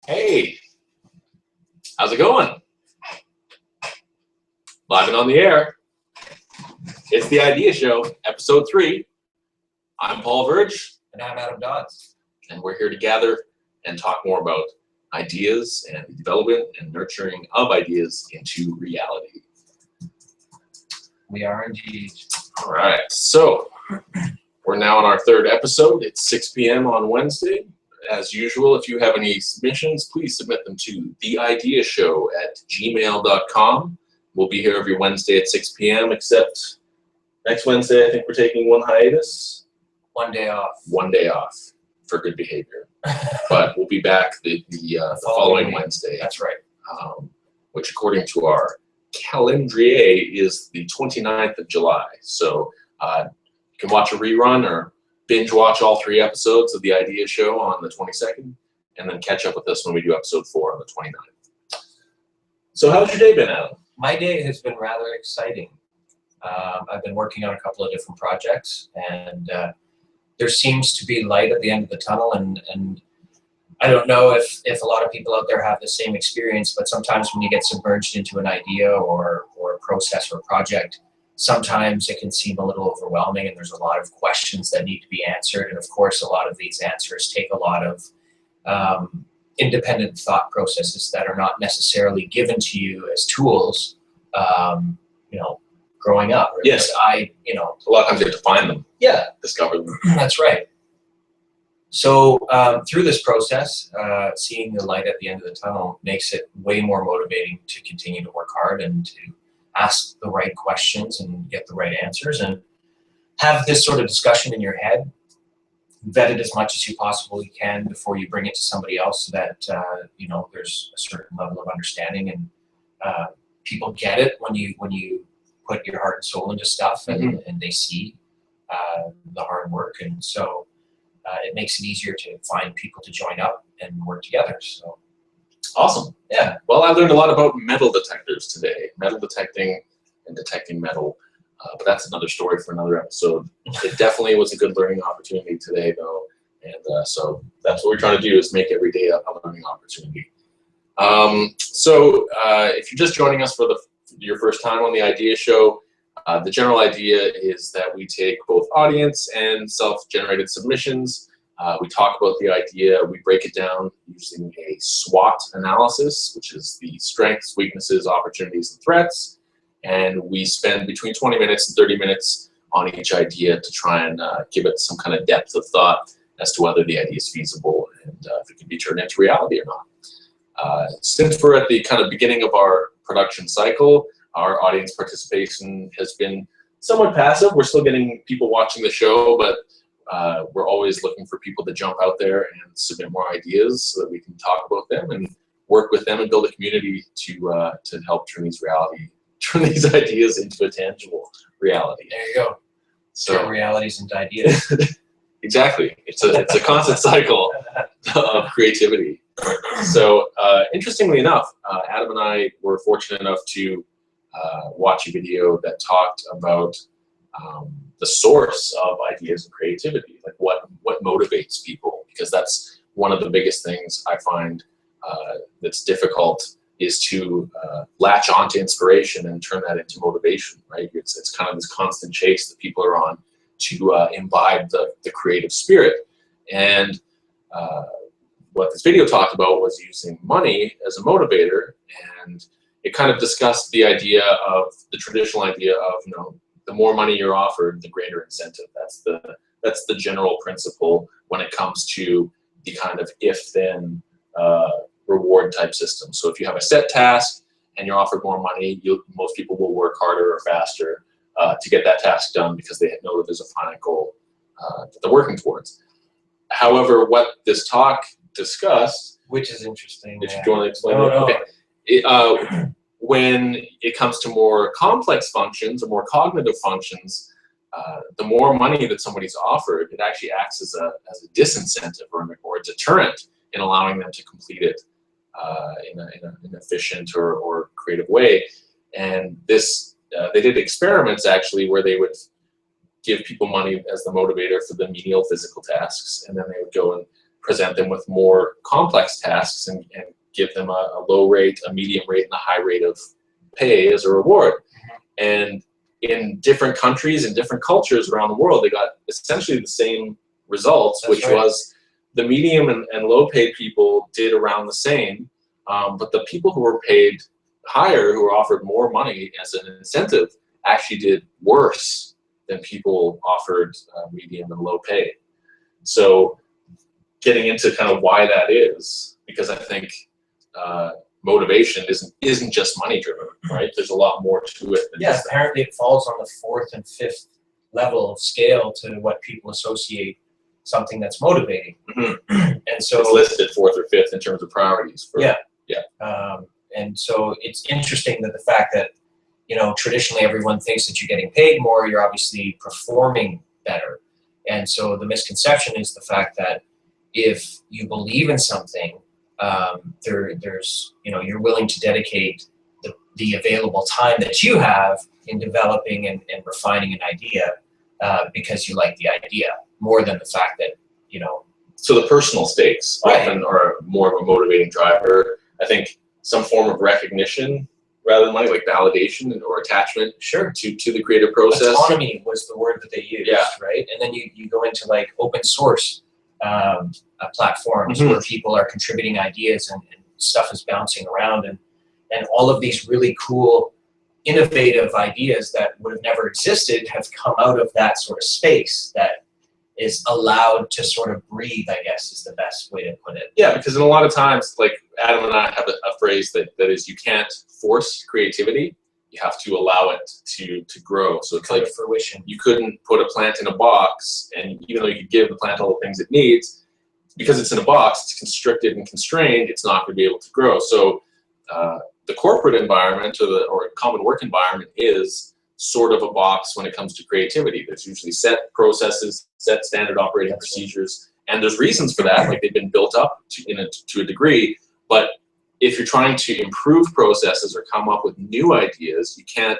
Hey, how's it going? Live and on the air. It's The Idea Show, episode 3. I'm Paul Verge. And I'm Adam Dodds. And we're here to gather and talk more about ideas and the development and nurturing of ideas into reality. We are indeed. All right, so we're now on our third episode. It's 6 p.m. on Wednesday. As usual, if you have any submissions, please submit them to theideashow@gmail.com. We'll be here every Wednesday at 6 p.m., except next Wednesday, I think we're taking one hiatus. 1 day off. 1 day off for good behavior. But we'll be back the following Wednesday. That's right. Which, according to our calendrier, is the 29th of July. So you can watch a rerun or binge watch all 3 episodes of The Idea Show on the 22nd, and then catch up with us when we do episode 4 on the 29th. So how's your day been, Adam? My day has been rather exciting. I've been working on a couple of different projects, and there seems to be light at the end of the tunnel, and I don't know if a lot of people out there have the same experience, but sometimes when you get submerged into an idea or a process or a project, sometimes it can seem a little overwhelming, and there's a lot of questions that need to be answered. And of course, a lot of these answers take a lot of independent thought processes that are not necessarily given to you as tools, growing up. Or yes. A lot of times you have to find them. Yeah. Discover them. That's right. So through this process, seeing the light at the end of the tunnel makes it way more motivating to continue to work hard and to ask the right questions and get the right answers, and have this sort of discussion in your head, vet it as much as you possibly can before you bring it to somebody else, so that there's a certain level of understanding, and people get it when you put your heart and soul into stuff, and they see the hard work, and so it makes it easier to find people to join up and work together. So. Awesome. Yeah. Well, I learned a lot about metal detectors today. Metal detecting and detecting metal. But that's another story for another episode. It definitely was a good learning opportunity today, though. And so that's what we're trying to do, is make every day a learning opportunity. So if you're just joining us for your first time on The Idea Show, the general idea is that we take both audience and self-generated submissions. We talk about the idea, we break it down using a SWOT analysis, which is the strengths, weaknesses, opportunities, and threats. And we spend between 20 minutes and 30 minutes on each idea to try and give it some kind of depth of thought as to whether the idea is feasible and if it can be turned into reality or not. Since we're at the kind of beginning of our production cycle, our audience participation has been somewhat passive. We're still getting people watching the show, but we're always looking for people to jump out there and submit more ideas so that we can talk about them and work with them and build a community to help turn these ideas into a tangible reality. There you go. So turn realities into ideas. Exactly. It's a constant cycle of creativity. So interestingly enough, Adam and I were fortunate enough to watch a video that talked about the source of ideas and creativity, like what motivates people, because that's one of the biggest things I find that's difficult, is to latch onto inspiration and turn that into motivation, right? It's kind of this constant chase that people are on to imbibe the creative spirit. And what this video talked about was using money as a motivator, and it kind of discussed the traditional idea of, the more money you're offered, the greater incentive. That's the general principle when it comes to the kind of if-then reward type system. So if you have a set task and you're offered more money, most people will work harder or faster to get that task done, because they know that there's a finite goal that they're working towards. However, what this talk discussed, which is interesting. Do you want to explain it? Okay. When it comes to more complex functions or more cognitive functions, the more money that somebody's offered, it actually acts as a disincentive or a deterrent in allowing them to complete it in an efficient or creative way. And this, they did experiments actually where they would give people money as the motivator for the menial physical tasks, and then they would go and present them with more complex tasks and give them a low rate, a medium rate, and a high rate of pay as a reward. And in different countries and different cultures around the world, they got essentially the same results, That's which right. was the medium and low paid people did around the same, but the people who were paid higher, who were offered more money as an incentive, actually did worse than people offered medium and low pay. So getting into kind of why that is, because I think motivation isn't just money driven, right? There's a lot more to it than just that. Apparently it falls on the 4th and 5th level scale to what people associate something that's motivating. And so it's listed 4th or 5th in terms of priorities. And so it's interesting that the fact that, you know, traditionally everyone thinks that you're getting paid more, you're obviously performing better. And so the misconception is the fact that if you believe in something, there's, you know, you're willing to dedicate the available time that you have in developing and refining an idea because you like the idea more than the fact that, you know. So the personal stakes often are more of a motivating driver. I think some form of recognition rather than money, like validation or attachment to the creative process. Autonomy was the word that they used, right? And then you go into like open source platforms where people are contributing ideas and stuff is bouncing around, and all of these really cool, innovative ideas that would have never existed have come out of that sort of space that is allowed to sort of breathe, I guess is the best way to put it. Yeah, because in a lot of times, like Adam and I have a phrase that is you can't force creativity, you have to allow it to grow. So it's like fruition. You couldn't put a plant in a box, and even though you could give the plant all the things it needs, because it's in a box, it's constricted and constrained, it's not going to be able to grow. So the corporate environment or common work environment is sort of a box when it comes to creativity. There's usually set processes, set standard operating procedures, and there's reasons for that, like they've been built up to a degree. But if you're trying to improve processes or come up with new ideas, you can't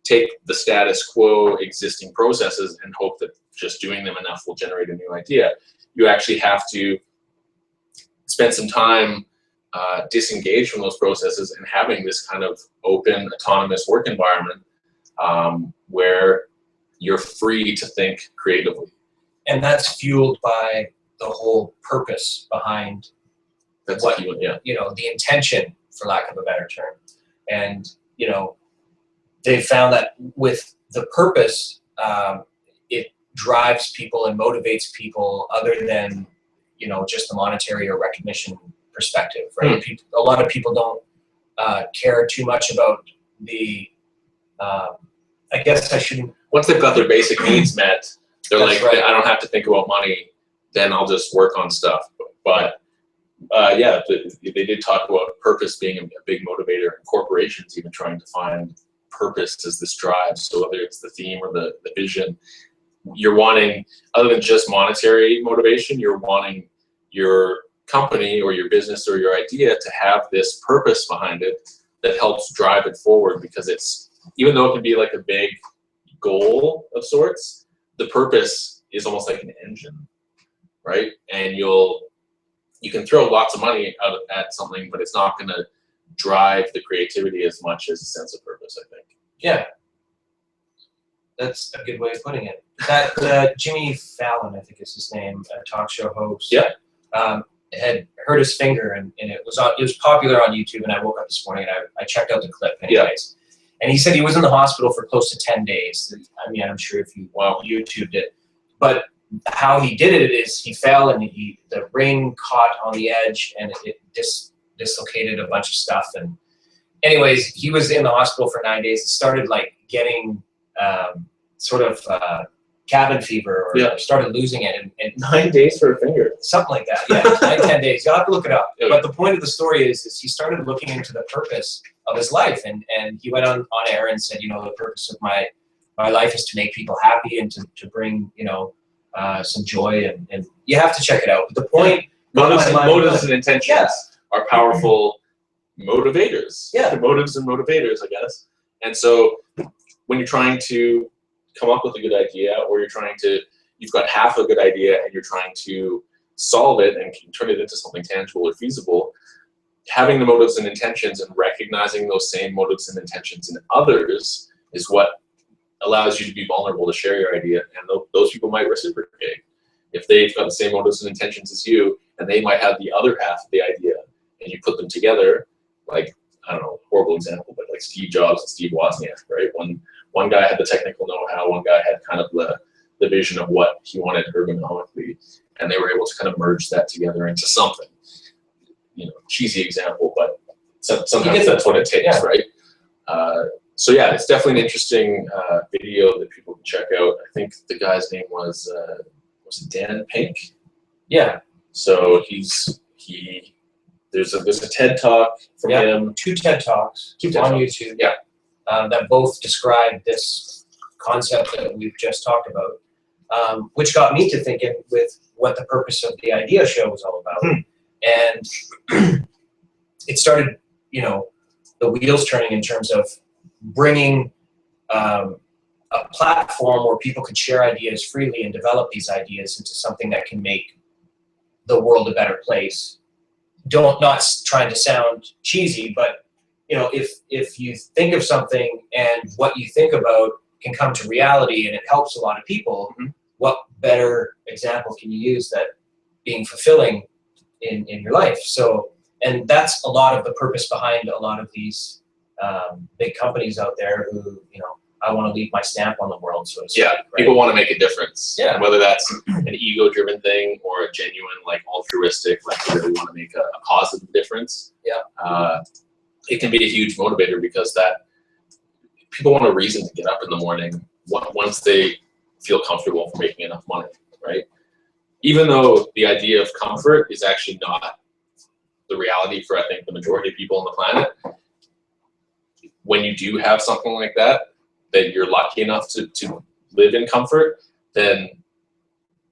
take the status quo existing processes and hope that just doing them enough will generate a new idea. You actually have to spend some time disengaged from those processes and having this kind of open, autonomous work environment where you're free to think creatively. And that's fueled by the whole purpose behind you know, the intention, for lack of a better term. And, you know, they found that with the purpose, it drives people and motivates people other than, you know, just the monetary or recognition perspective, right? A lot of people don't care too much about the, I guess I shouldn't. Once they've got their basic needs met, they're That's like, right. I don't have to think about money, then I'll just work on stuff. But they did talk about purpose being a big motivator, and corporations even trying to find purpose as this drive. So whether it's the theme or the vision, you're wanting, other than just monetary motivation, you're wanting your company or your business or your idea to have this purpose behind it that helps drive it forward, because it's, even though it can be like a big goal of sorts, the purpose is almost like an engine, right? And you can throw lots of money out at something, but it's not going to drive the creativity as much as a sense of purpose, I think. Yeah, that's a good way of putting it. That Jimmy Fallon, I think is his name, a talk show host. Had hurt his finger, and it was popular on YouTube. And I woke up this morning and I checked out the clip anyways. And he said he was in the hospital for close to 10 days. I mean, I'm sure if you YouTubed it, but how he did it is he fell and the ring caught on the edge and it dislocated a bunch of stuff. And anyways, he was in the hospital for 9 days. It started like getting cabin fever or started losing it. And 9 days for a finger. Something like that, yeah. 9-10 days. You'll have to look it up. But the point of the story is he started looking into the purpose of his life, and he went on air and said, you know, the purpose of my life is to make people happy and to bring, you know, some joy, and you have to check it out. But the point, motives and intentions are powerful motivators. Yeah, motives and motivators, I guess. And so when you're trying to come up with a good idea, or you've got half a good idea and you're trying to solve it and can turn it into something tangible or feasible, having the motives and intentions and recognizing those same motives and intentions in others is what allows you to be vulnerable to share your idea, and those people might reciprocate. If they've got the same motives and intentions as you, and they might have the other half of the idea, and you put them together, like, I don't know, horrible example, but like Steve Jobs and Steve Wozniak, right? One guy had the technical know-how, one guy had kind of the vision of what he wanted ergonomically, and they were able to kind of merge that together into something. You know, cheesy example, but sometimes that's what it takes, yeah. Right? So yeah, it's definitely an interesting video that people can check out. I think the guy's name was it Dan Pink? Yeah. So there's a TED Talk from him. 2 TED Talks on YouTube. Yeah. That both describe this concept that we've just talked about, which got me to thinking with what the purpose of the idea show was all about. And it started, you know, the wheels turning in terms of bringing a platform where people could share ideas freely and develop these ideas into something that can make the world a better place. Not trying to sound cheesy, but you know, if you think of something and what you think about can come to reality and it helps a lot of people, what better example can you use that being fulfilling in your life? So, and that's a lot of the purpose behind a lot of these big companies out there who, you know, I want to leave my stamp on the world, so to speak. Yeah, right? People want to make a difference. Yeah. Whether that's an ego-driven thing or a genuine, like, altruistic, like, they really want to make a positive difference. Yeah. It can be a huge motivator because that people want a reason to get up in the morning once they feel comfortable for making enough money, right? Even though the idea of comfort is actually not the reality for, I think, the majority of people on the planet, when you do have something like that you're lucky enough to live in comfort, then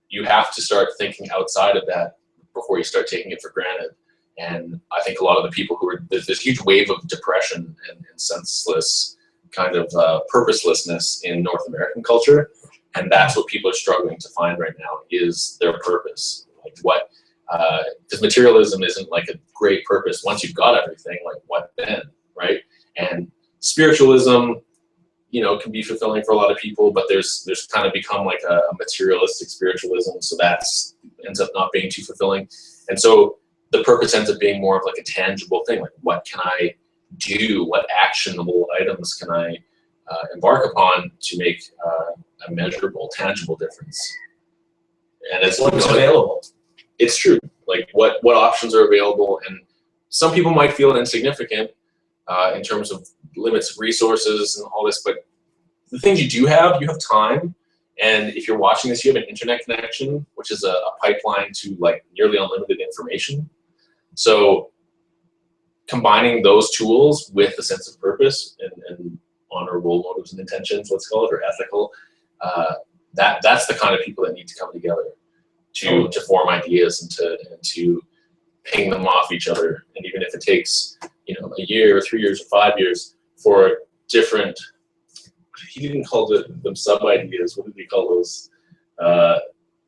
you have to start thinking outside of that before you start taking it for granted. And I think a lot of the people there's this huge wave of depression and senseless kind of purposelessness in North American culture. And that's what people are struggling to find right now is their purpose. Like what, because materialism isn't like a great purpose. Once you've got everything, like what then, right? And spiritualism, you know, can be fulfilling for a lot of people, but there's kind of become like a materialistic spiritualism, so that's ends up not being too fulfilling. And so the purpose ends up being more of like a tangible thing, like what can I do, what actionable items can I embark upon to make a measurable, tangible difference. And it's what's available. It's true. Like what options are available, and some people might feel insignificant in terms of limits of resources and all this, but the things you have time, and if you're watching this, you have an internet connection, which is a pipeline to like nearly unlimited information. So combining those tools with a sense of purpose and honorable motives and intentions, let's call it, or ethical, that's the kind of people that need to come together to form ideas and to ping them off each other. And even if it takes, you know, a year or 3 years or 5 years for different, he didn't call them sub-ideas, what did he call those?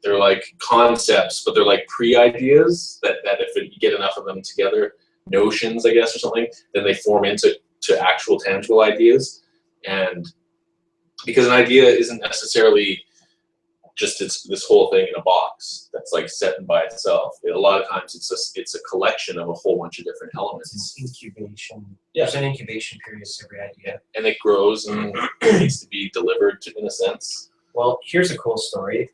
They're like concepts, but they're like pre-ideas that if you get enough of them together, notions, I guess, or something, then they form into actual tangible ideas. And because an idea isn't necessarily just this whole thing in a box that's like set by itself. A lot of times it's a collection of a whole bunch of different elements. It's incubation. Yeah. There's an incubation period to every idea. And it grows and needs to be delivered in a sense. Well, here's a cool story.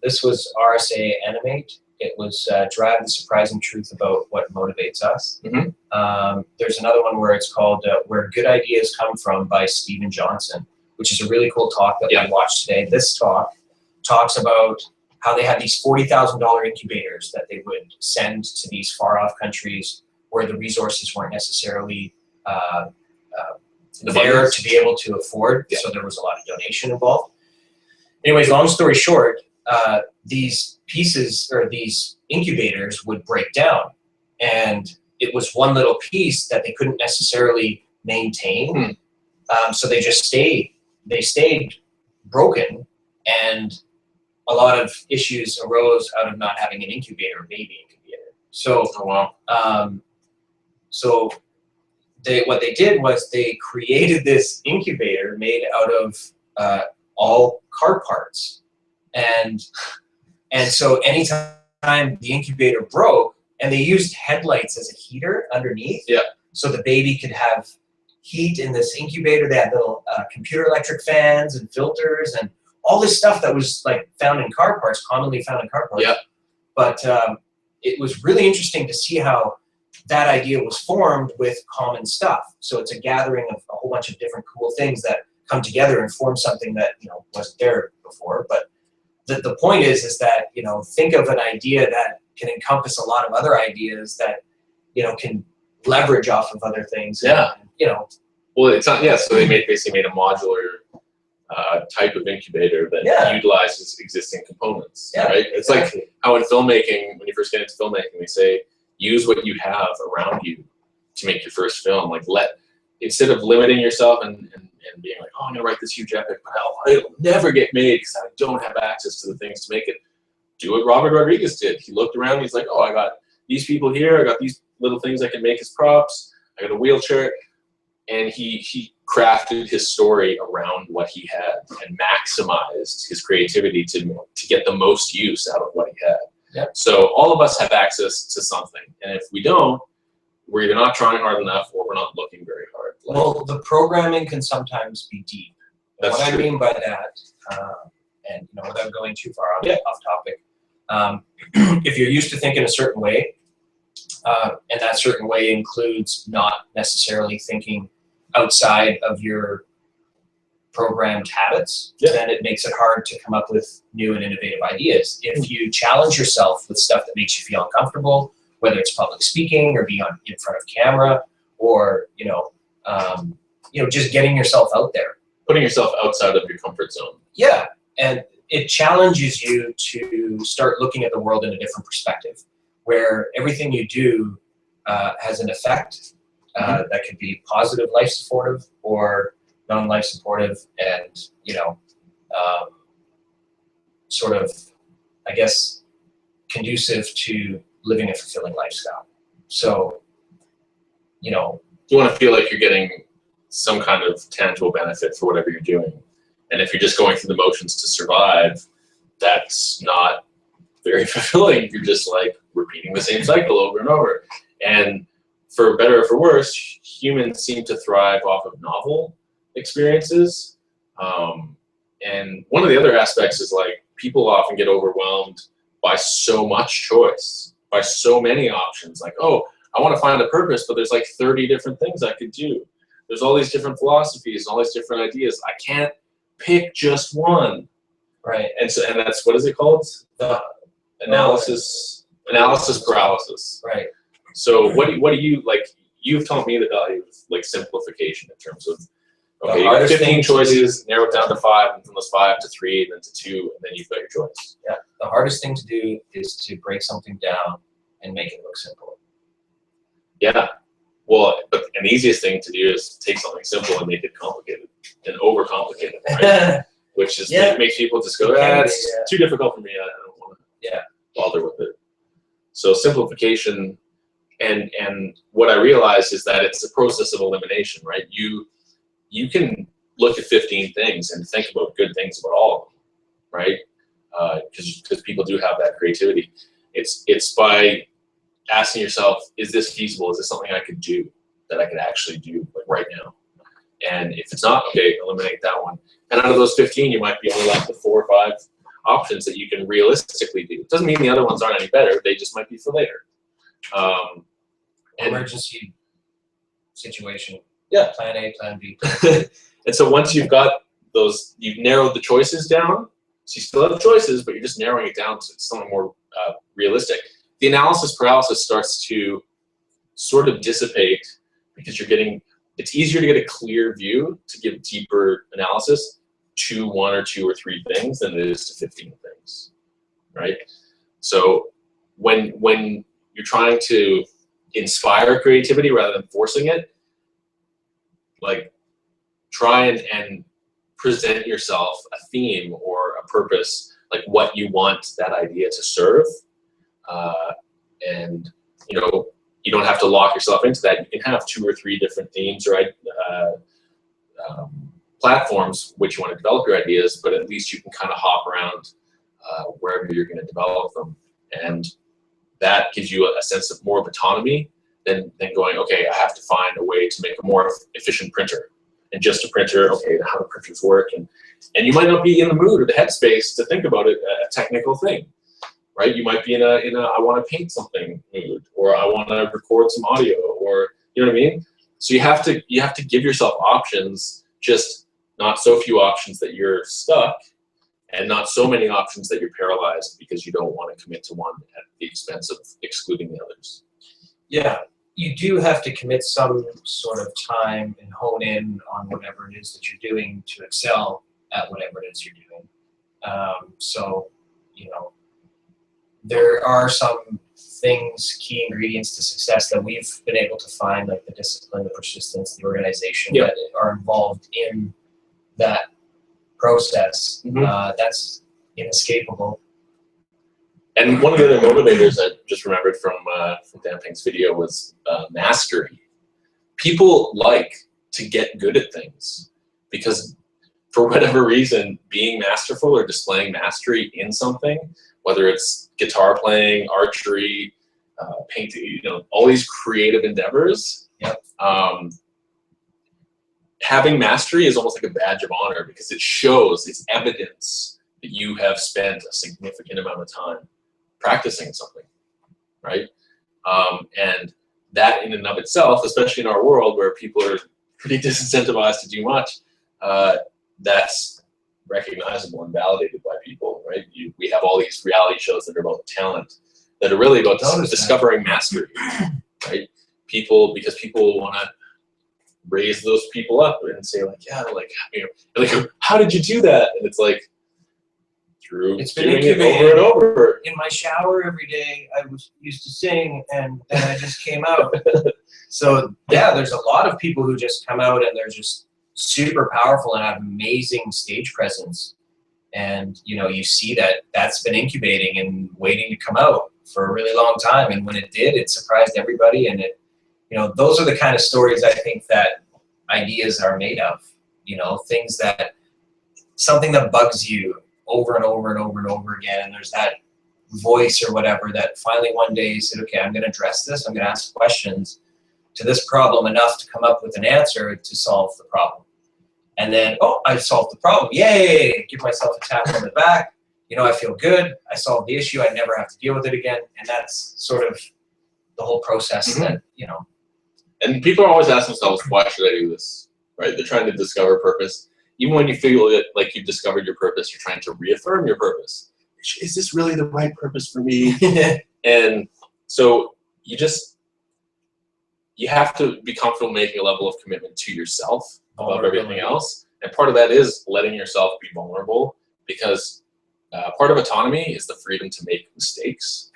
This was RSA Animate. It was Drive the Surprising Truth About What Motivates Us. There's another one where it's called Where Good Ideas Come From by Steven Johnson, which is a really cool talk that we watched today. This talk talks about how they had these $40,000 incubators that they would send to these far-off countries where the resources weren't necessarily there to be able to afford, so there was a lot of donation involved. Anyways, long story short, these pieces or these incubators would break down, and it was one little piece that they couldn't necessarily maintain, so they just stayed broken, and a lot of issues arose out of not having an incubator, a baby incubator. So, so what they did was they created this incubator made out of all car parts, and so anytime the incubator broke, and they used headlights as a heater underneath, so the baby could have heat in this incubator. They had little computer electric fans and filters and all this stuff that was like found in car parts, commonly found in car parts. But it was really interesting to see how that idea was formed with common stuff. So it's a gathering of a whole bunch of different cool things that come together and form something that, you know, wasn't there before. But the point is that, you know, think of an idea that can encompass a lot of other ideas that, you know, can leverage off of other things. And, you know. Well, it's not. Yeah. So they basically made a modular type of incubator that utilizes existing components. Right. It's like how in filmmaking, when you first get into filmmaking, they say use what you have around you to make your first film. Like instead of limiting yourself and being like, oh, I'm gonna write this huge epic, but it'll never get made because I don't have access to the things to make it. Do what Robert Rodriguez did. He looked around. He's like, oh, I got these people here. I got these little things I can make as props. I got a wheelchair. And he crafted his story around what he had and maximized his creativity to get the most use out of what he had. So all of us have access to something. And if we don't, we're either not trying hard enough or we're not looking very hard. Well, the programming can sometimes be deep. That's what true. I mean by that, and you know, without going too far off topic, if you're used to thinking a certain way, and that certain way includes not necessarily thinking outside of your programmed habits, then it makes it hard to come up with new and innovative ideas. If you challenge yourself with stuff that makes you feel uncomfortable, whether it's public speaking or being in front of camera, or just getting yourself out there, putting yourself outside of your comfort zone. Yeah, and it challenges you to start looking at the world in a different perspective, where everything you do has an effect that could be positive, life supportive, or non-life supportive, and sort of, I guess, conducive to living a fulfilling lifestyle. So, you want to feel like you're getting some kind of tangible benefit for whatever you're doing. And if you're just going through the motions to survive, that's not very fulfilling. You're just like repeating the same cycle over and over. And for better or for worse, humans seem to thrive off of novel experiences. And one of the other aspects is like people often get overwhelmed by so much choice, by so many options. Like, oh, I want to find a purpose, but there's like 30 different things I could do. There's all these different philosophies, all these different ideas. I can't pick just one. right. And that's, what is it called? Analysis paralysis. Right. So what do you like? You've taught me the value of like simplification in terms of, okay, you got 15 choices, narrow it down to 5, and from those 5 to 3, and then to 2, and then you've got your choice. Yeah. The hardest thing to do is to break something down and make it look simple. Yeah. Well, and the easiest thing to do is take something simple and make it complicated and overcomplicate it, right? Which is makes people just go, it's too difficult for me. I don't want to bother with it. So simplification, and what I realized is that it's a process of elimination, right? You can look at 15 things and think about good things about all of them, right? Because people do have that creativity. It's by asking yourself, is this feasible? Is this something I could do, that I could actually do like right now? And if it's not, okay, eliminate that one. And out of those 15, you might be only left with 4 or 5 options that you can realistically do. It doesn't mean the other ones aren't any better. They just might be for later. Emergency situation. Yeah. Plan A, plan B. And so once you've got those, you've narrowed the choices down. So you still have choices, but you're just narrowing it down to something more realistic. The analysis paralysis starts to sort of dissipate because it's easier to get a clear view to give deeper analysis to 1 or 2 or 3 things than it is to 15 things, right? So when you're trying to inspire creativity rather than forcing it, like try and present yourself a theme or a purpose. like what you want that idea to serve, and you know, you don't have to lock yourself into that. You can have 2 or 3 different themes or platforms which you want to develop your ideas, but at least you can kind of hop around wherever you're going to develop them, and that gives you a sense of more of autonomy than going, okay, I have to find a way to make a more efficient printer, and just a printer, okay, how do printers work, and you might not be in the mood or the headspace to think about it, a technical thing. Right, you might be in a I want to paint something mood, or I want to record some audio, or you know what I mean. So you have to give yourself options, just not so few options that you're stuck, and not so many options that you're paralyzed because you don't want to commit to one at the expense of excluding the others. Yeah, you do have to commit some sort of time and hone in on whatever it is that you're doing to excel at whatever it is you're doing. So, you know, there are some things, key ingredients to success that we've been able to find, like the discipline, the persistence, the organization that are involved in that process. That's inescapable. And one of the other motivators I just remembered from Dan Pink's video was mastery. People like to get good at things because, for whatever reason, being masterful or displaying mastery in something, whether it's guitar playing, archery, painting, you know, all these creative endeavors, having mastery is almost like a badge of honor because it shows, it's evidence that you have spent a significant amount of time practicing something, right? And that in and of itself, especially in our world where people are pretty disincentivized to do much, that's recognizable and validated by people, right? We have all these reality shows that are about talent, that are really about discovering mastery, right? Because people want to raise those people up and say like, yeah, like, you know, like, how did you do that? And it's like, through doing it over and over. In my shower every day, I was used to sing, and then I just came out. So yeah, there's a lot of people who just come out and they're just super powerful and have amazing stage presence. And you know, you see that that's been incubating and waiting to come out for a really long time. And when it did, it surprised everybody. And it, you know, those are the kind of stories I think that ideas are made of. You know, things that, something that bugs you over and over and over and over again, and there's that voice or whatever that finally one day you said, okay, I'm going to address this. I'm going to ask questions to this problem enough to come up with an answer to solve the problem. And then, oh, I solved the problem. Yay! Give myself a tap on the back. You know, I feel good. I solved the issue. I never have to deal with it again. And that's sort of the whole process that, you know. And people are always asking themselves, why should I do this? Right? They're trying to discover purpose. Even when you feel that like you've discovered your purpose, you're trying to reaffirm your purpose. Is this really the right purpose for me? And so you have to be comfortable making a level of commitment to yourself above everything else. And part of that is letting yourself be vulnerable, because part of autonomy is the freedom to make mistakes.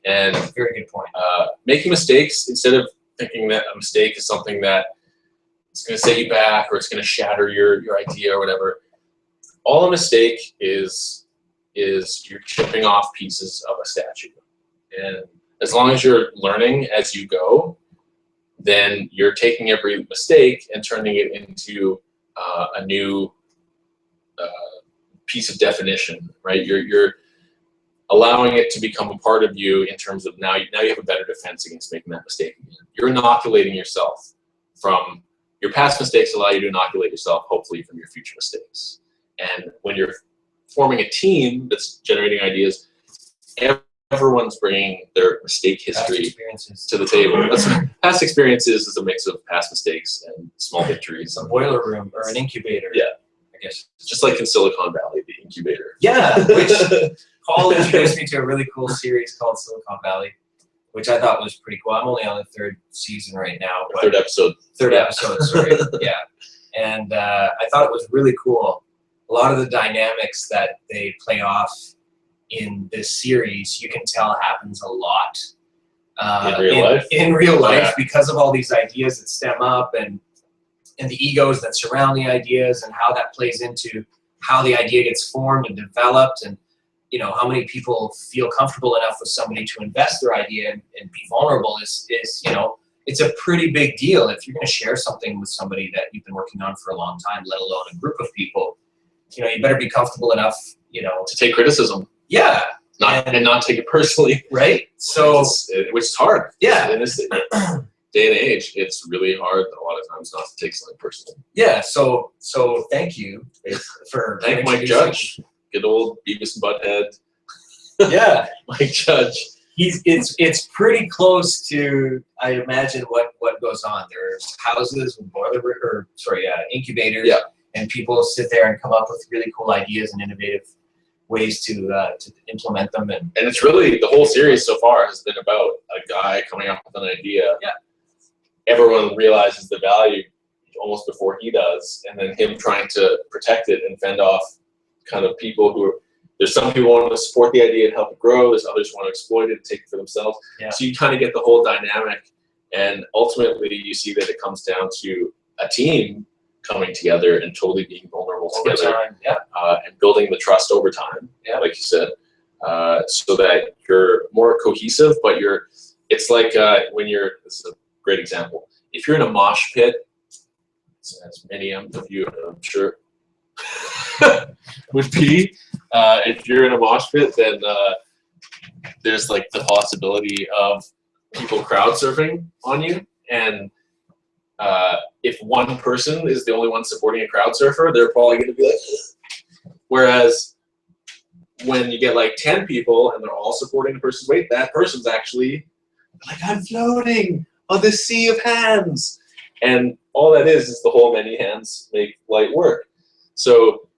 And very good point. Making mistakes, instead of thinking that a mistake is something that it's going to set you back or it's going to shatter your idea or whatever. All a mistake is you're chipping off pieces of a statue. And as long as you're learning as you go, then you're taking every mistake and turning it into a new piece of definition, right? You're allowing it to become a part of you in terms of now you have a better defense against making that mistake again. You're inoculating yourself from your past mistakes, allow you to inoculate yourself, hopefully, from your future mistakes. And when you're forming a team that's generating ideas, everyone's bringing their mistake history to the table. Past experiences is a mix of past mistakes and small victories. A boiler room or an incubator. Yeah. I guess. Just like in Silicon Valley, the incubator. Yeah, which Paul introduced me to a really cool series called Silicon Valley, which I thought was pretty cool. I'm only on the 3rd season right now. Third episode. Third episode, sorry. Yeah. And I thought it was really cool. A lot of the dynamics that they play off in this series, you can tell happens a lot in real life because of all these ideas that stem up and the egos that surround the ideas and how that plays into how the idea gets formed and developed. And how many people feel comfortable enough with somebody to invest their idea and be vulnerable is it's a pretty big deal. If you're going to share something with somebody that you've been working on for a long time, let alone a group of people, you better be comfortable enough, to take criticism. Yeah. And not take it personally. Right. So, which is hard. Yeah. In this day and age, it's really hard a lot of times not to take something personally. Yeah. So thank you for thank Mike Judge, good old Beavis and Butthead. Yeah. Mike Judge. It's pretty close to, I imagine, what goes on. There's houses with incubators. Yeah. And people sit there and come up with really cool ideas and innovative ways to implement them. And it's really, the whole series so far has been about a guy coming up with an idea. Yeah. Everyone realizes the value almost before he does, and then him trying to protect it and fend off kind of people who are, there's some people want to support the idea and help it grow, there's others who want to exploit it and take it for themselves. Yeah. So you kind of get the whole dynamic, and ultimately you see that it comes down to a team coming together and totally being vulnerable together. Yeah. And building the trust over time, like you said, so that you're more cohesive, but it's like when you're, this is a great example, if you're in a mosh pit, as many of you, I'm sure, would be, if you're in a mosh pit, then there's like the possibility of people crowd surfing on you, and if one person is the only one supporting a crowd surfer, they're probably going to be like, ugh. Whereas when you get like 10 people and they're all supporting the person's weight, that person's actually like, I'm floating on this sea of hands. And all that is the whole many hands make light work. So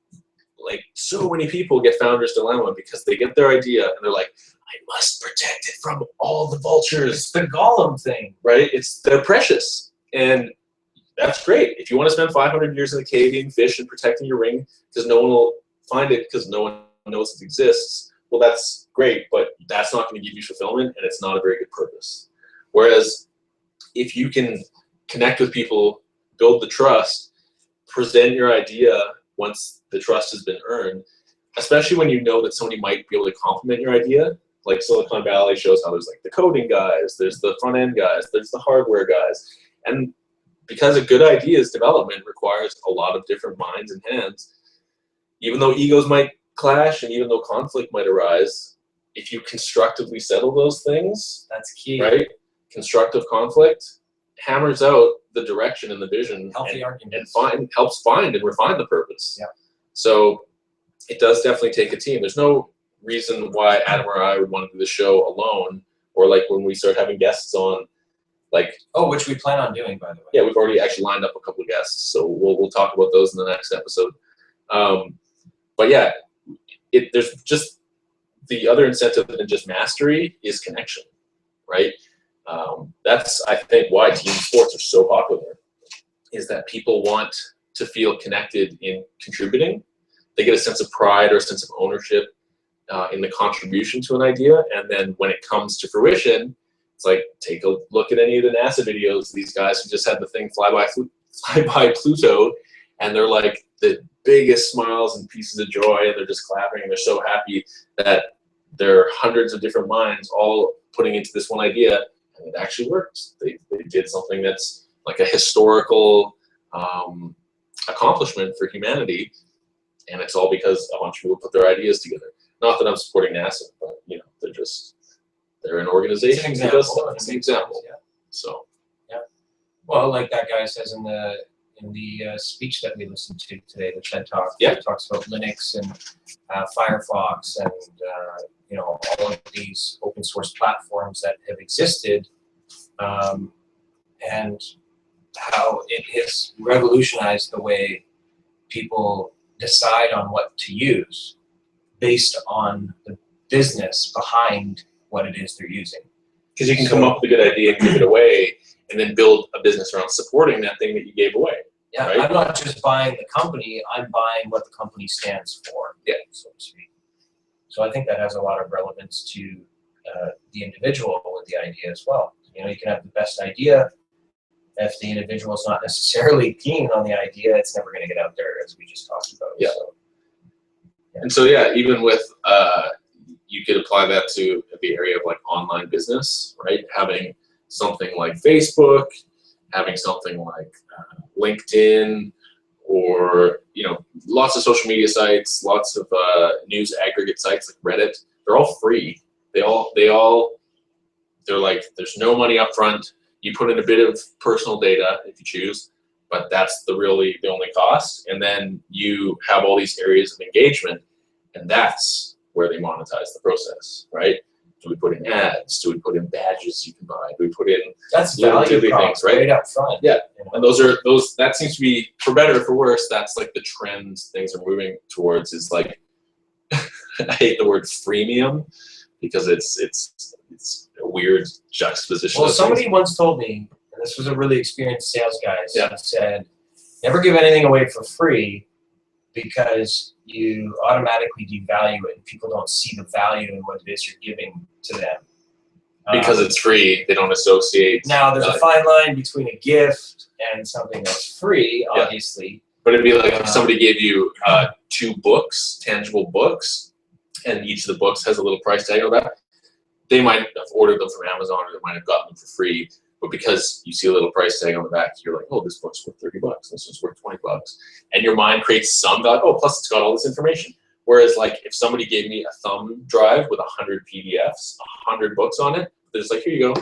like so many people get founder's dilemma because they get their idea and they're like, I must protect it from all the vultures. It's the Gollum thing, right? They're precious. And that's great. If you want to spend 500 years in a cave eating fish and protecting your ring because no one will find it because no one knows it exists, well, that's great, but that's not going to give you fulfillment, and it's not a very good purpose. Whereas if you can connect with people, build the trust, present your idea once the trust has been earned, especially when you know that somebody might be able to complement your idea, like Silicon Valley shows how there's like the coding guys, there's the front end guys, there's the hardware guys. And because a good idea's development requires a lot of different minds and hands, even though egos might clash and even though conflict might arise, if you constructively settle those things, that's key, right? Constructive conflict hammers out the direction and the vision, and helps find and refine the purpose. Yeah. So it does definitely take a team. There's no reason why Adam or I would want to do the show alone, or like when we start having guests on, like, which we plan on doing, by the way. Yeah, we've already actually lined up a couple of guests, so we'll talk about those in the next episode. But yeah, there's just the other incentive than just mastery is connection, right? That's, I think, why team sports are so popular, is that people want to feel connected in contributing. They get a sense of pride or a sense of ownership in the contribution to an idea, and then when it comes to fruition, it's like, take a look at any of the NASA videos. These guys who just had the thing fly by Pluto, and they're like the biggest smiles and pieces of joy, and they're just clapping, and they're so happy that there are hundreds of different minds all putting into this one idea, and it actually works. They did something that's like a historical accomplishment for humanity, and it's all because a bunch of people put their ideas together. Not that I'm supporting NASA, but they're an organization. It's an example. Yeah. So. Yeah. Well, like that guy says in the speech that we listened to today, the TED Talk. Yeah. It talks about Linux and Firefox and all of these open source platforms that have existed, and how it has revolutionized the way people decide on what to use based on the business behind what it is they're using. Because you can come up with a good idea and give it away, and then build a business around supporting that thing that you gave away. Yeah, right? I'm not just buying the company, I'm buying what the company stands for, so to speak. So I think that has a lot of relevance to the individual with the idea as well. You can have the best idea. If the individual is not necessarily keen on the idea, it's never going to get out there, as we just talked about. Yeah. So, And so, even with you could apply that to the area of like online business, right? Having something like Facebook, having something like LinkedIn, or lots of social media sites, lots of news aggregate sites like Reddit. They're all free. They're like, there's no money up front. You put in a bit of personal data if you choose, but that's the only cost. And then you have all these areas of engagement, and that's where they monetize the process, right? Do we put in ads? Do we put in badges you can buy? Do we put in that's value things, right up front? Yeah, and that seems to be, for better or for worse, that's like the trend things are moving towards. Is like, I hate the word freemium because it's a weird juxtaposition. Well, somebody once told me, and this was a really experienced sales guy, Yeah. said, never give anything away for free because you automatically devalue it and people don't see the value in what it is you're giving to them. Because it's free, they don't associate. Now, there's a fine line between a gift and something that's free, obviously. But it'd be like if somebody gave you 2 books, tangible books, and each of the books has a little price tag on that. They might have ordered them from Amazon, or they might have gotten them for free. But because you see a little price tag on the back, you're like, oh, this book's worth $30. This one's worth $20. And your mind creates some value. Oh, plus it's got all this information. Whereas, like, if somebody gave me a thumb drive with 100 PDFs, 100 books on it, they're just like, here you go.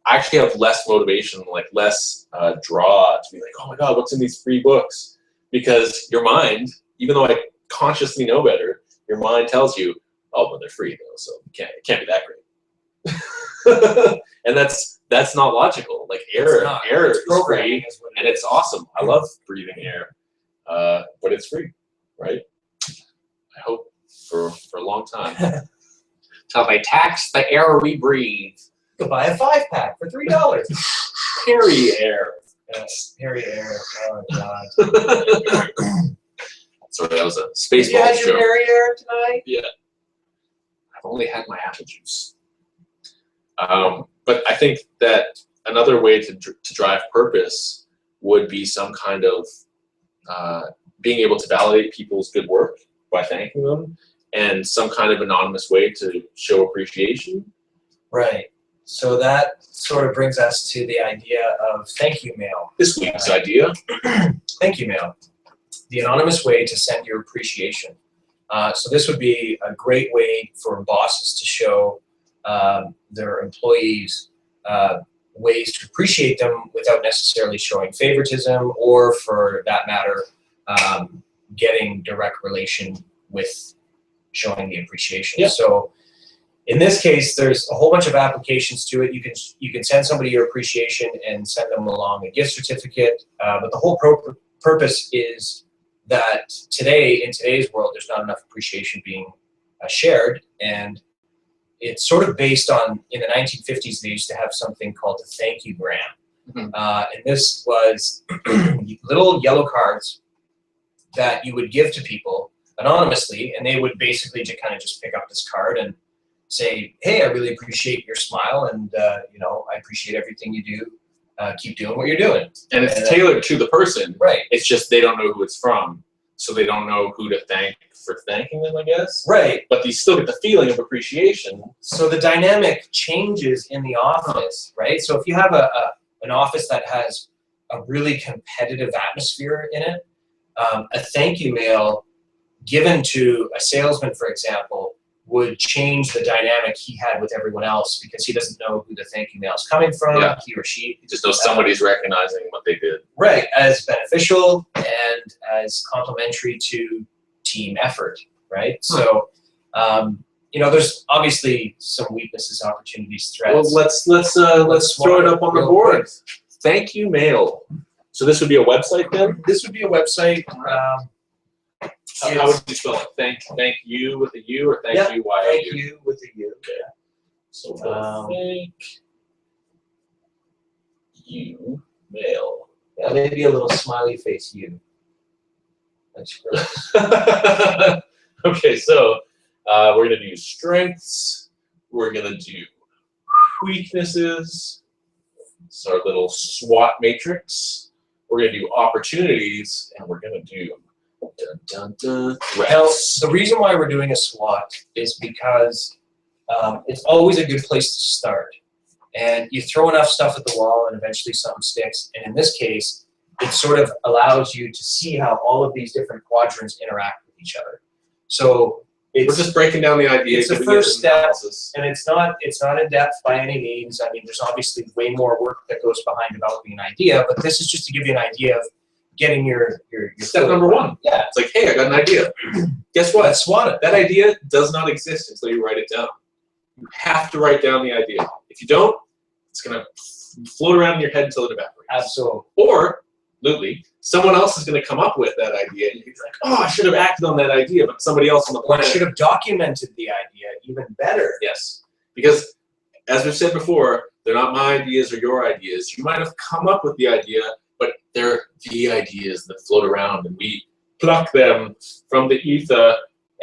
I actually have less motivation, like less draw to be like, oh my God, what's in these free books? Because your mind, even though I consciously know better, your mind tells you, oh, but they're free though, so it can't be that great. And that's not logical. Like air is free, and it's awesome. I love breathing air, but it's free, right? I hope for a long time. Till they tax the air we breathe. You could buy a 5-pack for $3. Harry air. Yes, Harry air. Oh God. Sorry, that was a Spaceballs You had your joke. Harry air tonight? Yeah. I've only had my apple juice. But I think that another way to drive purpose would be some kind of being able to validate people's good work by thanking them, and some kind of anonymous way to show appreciation. Right. So that sort of brings us to the idea of thank you mail. This week's idea. Thank you mail. The anonymous way to send your appreciation. So this would be a great way for bosses to show their employees ways to appreciate them without necessarily showing favoritism, or for that matter, getting direct relation with showing the appreciation. Yep. So in this case, there's a whole bunch of applications to it. You can send somebody your appreciation and send them along a gift certificate, but the whole purpose is that in today's world, there's not enough appreciation being shared, and it's sort of based on, in the 1950s, they used to have something called the thank you gram. Mm-hmm. And this was little yellow cards that you would give to people anonymously, and they would basically just pick up this card and say, hey, I really appreciate your smile, and I appreciate everything you do. Keep doing what you're doing. And it's tailored to the person. Right. It's just they don't know who it's from, so they don't know who to thank for thanking them, I guess. Right. But they still get the feeling of appreciation. So the dynamic changes in the office, right? So if you have an office that has a really competitive atmosphere in it, a thank you mail given to a salesman, for example, would change the dynamic he had with everyone else, because he doesn't know who the thank you mail is coming from, he or she. He just knows somebody's recognizing what they did. Right, as beneficial and as complementary to team effort, right? So, there's obviously some weaknesses, opportunities, threats. Well, let's throw it up on the board. Thank you mail. So this would be a website then? This would be a website. How would you spell it? Thank you with a U, or thank you Y-O-U? Thank you with a U. Okay. So thank you mail. Yeah, maybe a little smiley face U. That's gross. Okay, so we're gonna do strengths. We're gonna do weaknesses. It's our little SWOT matrix. We're gonna do opportunities, and we're Dun, dun, dun. Now, the reason why we're doing a SWOT is because it's always a good place to start. And you throw enough stuff at the wall and eventually something sticks. And in this case, it sort of allows you to see how all of these different quadrants interact with each other. So we're just breaking down the idea. It's the first step, and it's not in depth by any means. I mean, there's obviously way more work that goes behind developing an idea, but this is just to give you an idea of getting your step number one. Yeah, it's like, hey, I got an idea. Guess what? SWOT it. That idea does not exist until you write it down. You have to write down the idea. If you don't, it's gonna float around in your head until it evaporates. Absolutely. Or, absolutely, someone else is going to come up with that idea, and you're like, oh, I should have acted on that idea, but somebody else on the planet. I should have documented the idea even better. Yes, because as we've said before, they're not my ideas or your ideas. You might have come up with the idea, but they're the ideas that float around, and we pluck them from the ether,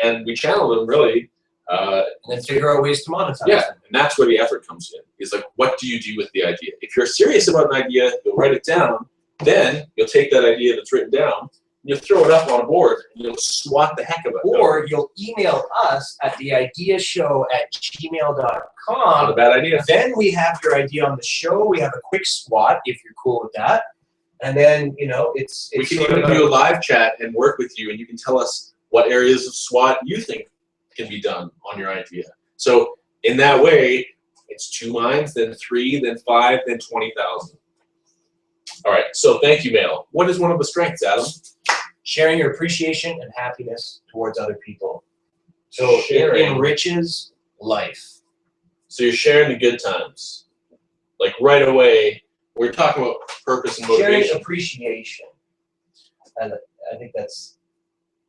and we channel them, really. And then figure out ways to monetize them. And that's where the effort comes in. Is like, what do you do with the idea? If you're serious about an idea, you'll write it down. Then you'll take that idea that's written down, and you'll throw it up on a board, and you'll SWOT the heck of it. Or you'll email us at theideashow@gmail.com. Not a bad idea. Then we have your idea on the show. We have a quick SWOT if you're cool with that. And then, you know, it's we can even do a live chat and work with you, and you can tell us what areas of SWOT you think can be done on your idea. So in that way, it's 2 lines, then 3, then 5, then 20,000. All right, so thank you, Mail. What is one of the strengths, Adam? Sharing your appreciation and happiness towards other people. So it enriches life. So you're sharing the good times. Like right away, we're talking about purpose and motivation. Sharing appreciation. And I think that's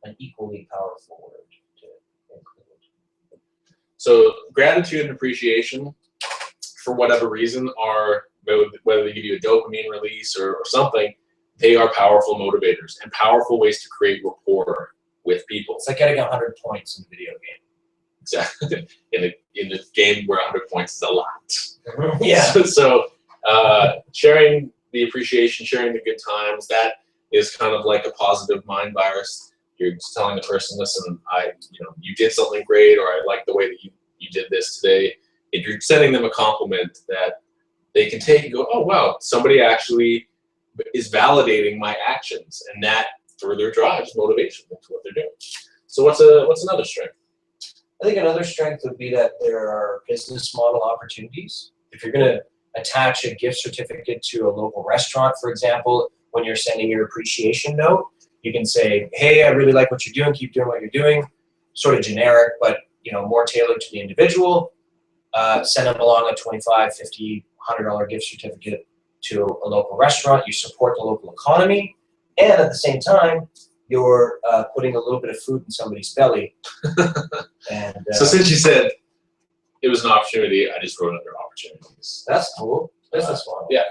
an equally powerful word to include. So gratitude and appreciation, for whatever reason, are, whether they give you a dopamine release or something, they are powerful motivators and powerful ways to create rapport with people. It's like getting 100 points in a video game. Exactly. In a game where 100 points is a lot. Yeah. So sharing the appreciation, sharing the good times, that is kind of like a positive mind virus. You're just telling the person, listen, you did something great, or I like the way that you did this today. If you're sending them a compliment that they can take and go, oh wow, somebody actually is validating my actions, and that further drives motivation into what they're doing. So what's another strength? I think another strength would be that there are business model opportunities. If you're going to attach a gift certificate to a local restaurant, for example, when you're sending your appreciation note, you can say, hey, I really like what you're doing, keep doing what you're doing, sort of generic, but more tailored to the individual. Send them along a $25, $50, $100 gift certificate to a local restaurant. You support the local economy, and at the same time, you're putting a little bit of food in somebody's belly. And so since you said it was an opportunity, I just wrote under opportunities. That's cool. Business model. Yeah.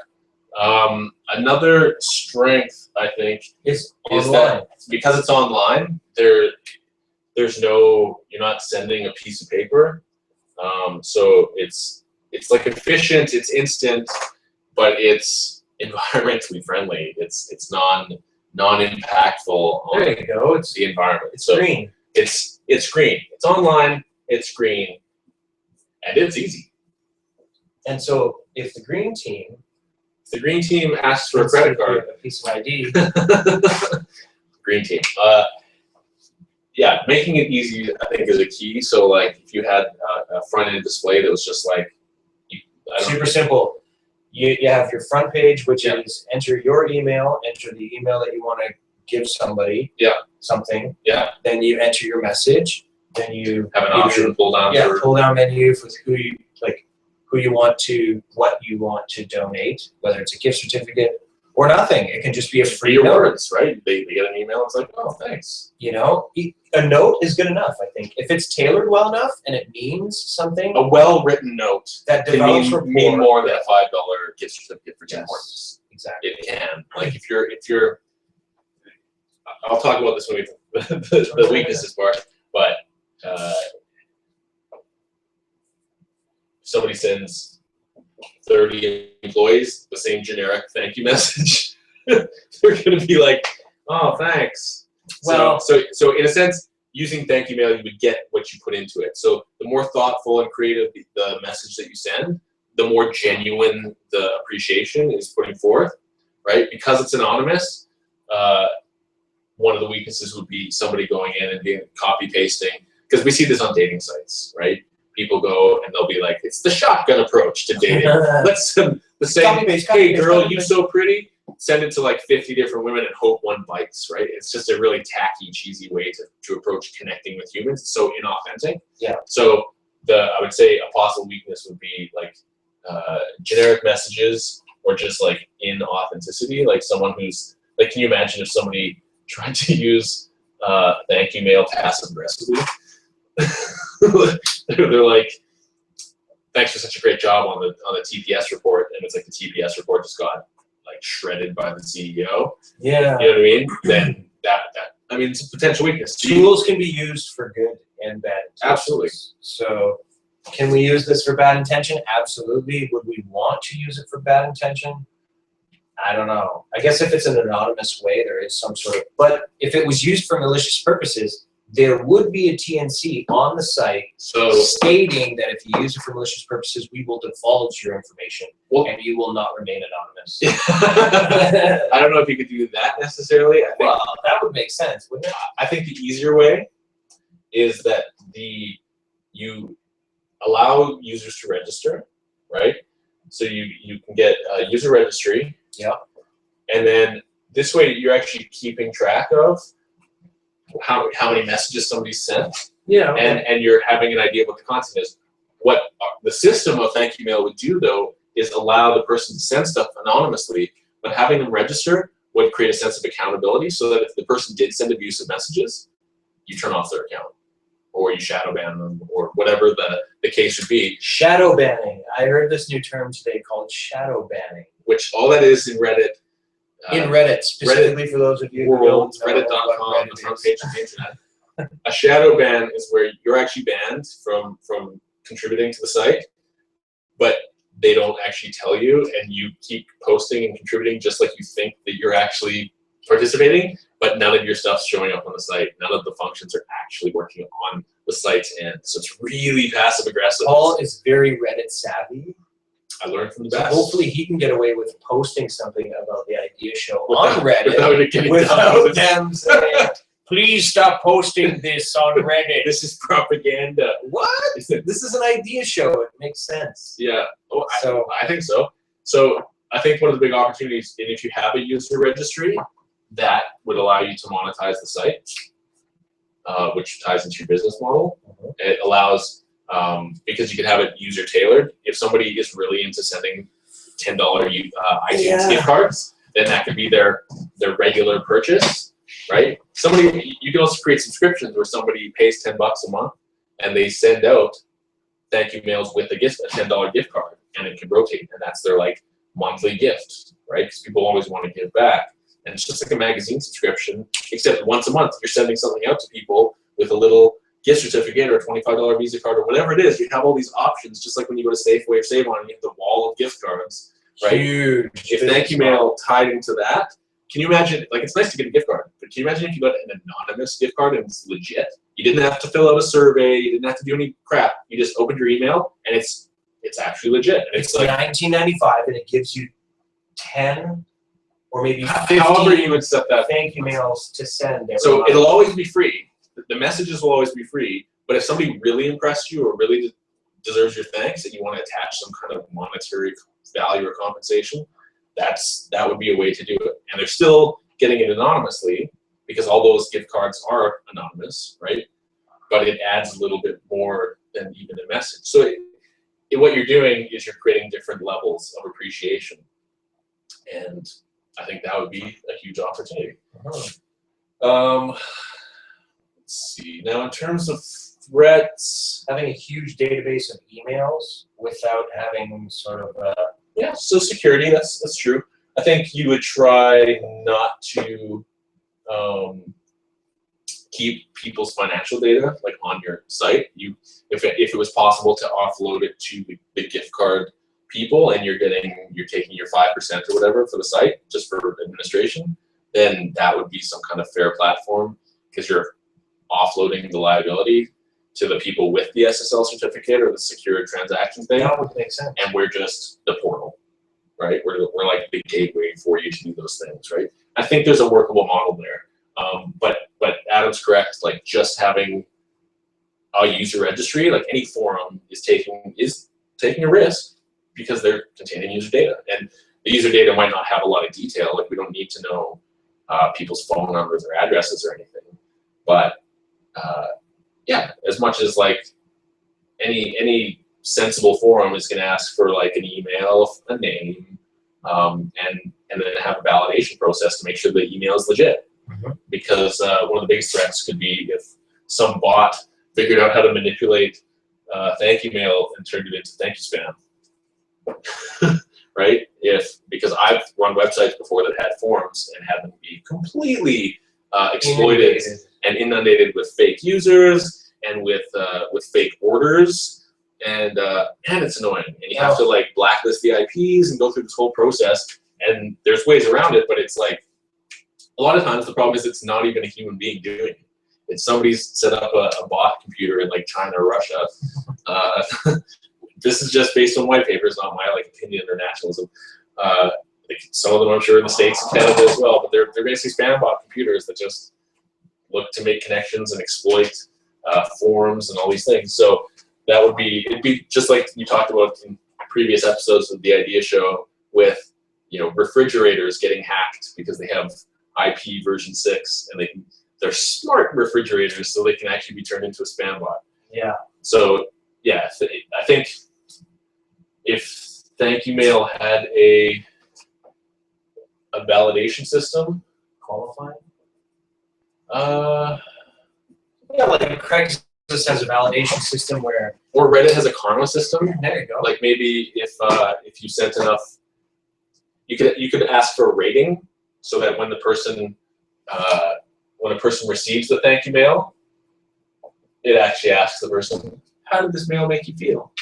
Another strength, I think, is that because it's online, there's no, you're not sending a piece of paper. So it's like efficient, it's instant, but it's environmentally friendly. It's non-impactful on there you go. It's the environment. It's so green. It's green. It's online, it's green, and it's easy. And so if the green team asks for a credit card, a piece of ID, green team. Yeah, making it easy, I think, is a key. So, like, if you had a front-end display that was just like, super simple. You have your front page, which is enter your email, enter the email that you want to give somebody something. Yeah. Then you enter your message. Then you have an option to pull down. Yeah, pull down menu for what you want to donate, whether it's a gift certificate or nothing. It can just be a free your note. Words, right? They get an email. It's like, oh, thanks. A note is good enough, I think. If it's tailored well enough and it means something. A well-written note that develops can mean more than a $5 gift certificate for 10 points. Exactly. It can. Like if you're, I'll talk about this when we the weaknesses part. But somebody sends 30 employees the same generic thank you message, they're going to be like, oh, thanks. Well, so in a sense, using thank you mail, you would get what you put into it. So the more thoughtful and creative the message that you send, the more genuine the appreciation is putting forth, right? Because it's anonymous, one of the weaknesses would be somebody going in and being copy pasting, because we see this on dating sites, right? People go and they'll be like, it's the shotgun approach to dating. Let's the same, hey girl, you so pretty, send it to like 50 different women and hope one bites, right? It's just a really tacky, cheesy way to approach connecting with humans. It's so inauthentic. Yeah. So I would say a possible weakness would be like generic messages, or just like inauthenticity. Like someone who's like, can you imagine if somebody tried to use thank you mail passive aggressively? They're like, thanks for such a great job on the TPS report, and it's like the TPS report just got like shredded by the CEO. Yeah. You know what I mean? Then that I mean, it's a potential weakness. Tools can be used for good and bad intentions. Absolutely. So can we use this for bad intention? Absolutely. Would we want to use it for bad intention? I don't know. I guess if it's an anonymous way, there is some sort of, but if it was used for malicious purposes, there would be a TNC on the site stating that if you use it for malicious purposes, we will divulge your information and you will not remain anonymous. I don't know if you could do that necessarily. I think, well, that would make sense, wouldn't it? I think the easier way is that you allow users to register, right? So you can get a user registry. Yeah. And then this way you're actually keeping track of how many messages somebody sent. Yeah. And you're having an idea of what the content is. What the system of thank you mail would do though is allow the person to send stuff anonymously, but having them register would create a sense of accountability, so that if the person did send abusive messages, you turn off their account, or you shadow ban them, or whatever the case would be. Shadow banning. I heard this new term today called shadow banning. Which all that is in Reddit. In Reddit, specifically for those of you who don't know Reddit.com, the front page of the internet. A shadow ban is where you're actually banned from contributing to the site, but they don't actually tell you, and you keep posting and contributing just like you think that you're actually participating, but none of your stuff's showing up on the site. None of the functions are actually working on the site's end. So it's really passive aggressive. Paul is very Reddit savvy. I learned from the So best. hopefully he can get away with posting something about the idea show on Reddit without them saying, please stop posting this on Reddit. This is propaganda. What? This is an idea show. It makes sense. Yeah. Oh, I think so. So I think one of the big opportunities, and if you have a user registry, that would allow you to monetize the site, which ties into your business model. Mm-hmm. It allows, because you can have it user tailored. If somebody is really into sending $10 iTunes gift cards, then that could be their regular purchase, right? You can also create subscriptions where somebody pays $10 a month and they send out thank you mails with a $10 gift card, and it can rotate, and that's their like monthly gift, right? Because people always want to give back. And it's just like a magazine subscription, except once a month you're sending something out to people with a little gift certificate or a $25 Visa card or whatever it is. You have all these options, just like when you go to Safeway or Save On and you have the wall of gift cards, right? Huge. If thank you mail tied into that, can you imagine, like it's nice to get a gift card, but can you imagine if you got an anonymous gift card and it's legit? You didn't have to fill out a survey, you didn't have to do any crap. You just opened your email and it's actually legit. And it's like $19.95 and it gives you 10 or maybe 15 however you would set that thank you mails to send. So it'll always be free. The messages will always be free, but if somebody really impressed you or really deserves your thanks and you want to attach some kind of monetary value or compensation, that would be a way to do it. And they're still getting it anonymously because all those gift cards are anonymous, right? But it adds a little bit more than even a message. So what you're doing is you're creating different levels of appreciation. And I think that would be a huge opportunity. Let's see. Now, in terms of threats, having a huge database of emails without having sort of so security, that's true. I think you would try not to keep people's financial data like on your site. If it was possible to offload it to the gift card people, and you're taking your 5% or whatever for the site just for administration, then that would be some kind of fair platform, because you're offloading the liability to the people with the SSL certificate or the secure transaction thing. That would make sense. And we're just the portal, right? We're like the gateway for you to do those things, right? I think there's a workable model there. But Adam's correct, like just having a user registry, like any forum is taking a risk because they're containing user data. And the user data might not have a lot of detail, like we don't need to know people's phone numbers or addresses or anything. But yeah, as much as like any sensible forum is gonna ask for like an email, a name, and then have a validation process to make sure the email is legit. Because one of the biggest threats could be if some bot figured out how to manipulate thank you mail and turned it into thank you spam. Right? Because I've run websites before that had forums and had them be completely exploited and inundated with fake users and with fake orders, and it's annoying. And you have to like blacklist the IPs and go through this whole process. And there's ways around it, but it's like a lot of times the problem is it's not even a human being doing it. It's somebody's set up a bot computer in like China or Russia. This is just based on white papers, not my like opinion or nationalism. Some of them I'm sure in the States and Canada as well, but they're basically spam bot computers that just look to make connections and exploit forums and all these things. So it'd be just like you talked about in previous episodes of the Idea Show with, you know, refrigerators getting hacked because they have IP version 6 and they're smart refrigerators, so they can actually be turned into a spam bot. Yeah. So yeah, I think if Thank You Mail had a validation system, Qualifying? Yeah, like Craigslist has a validation system where. Or Reddit has a karma system. There you go. Like maybe if you sent enough, you could ask for a rating so that when a person receives the thank you mail, it actually asks the person, how did this mail make you feel?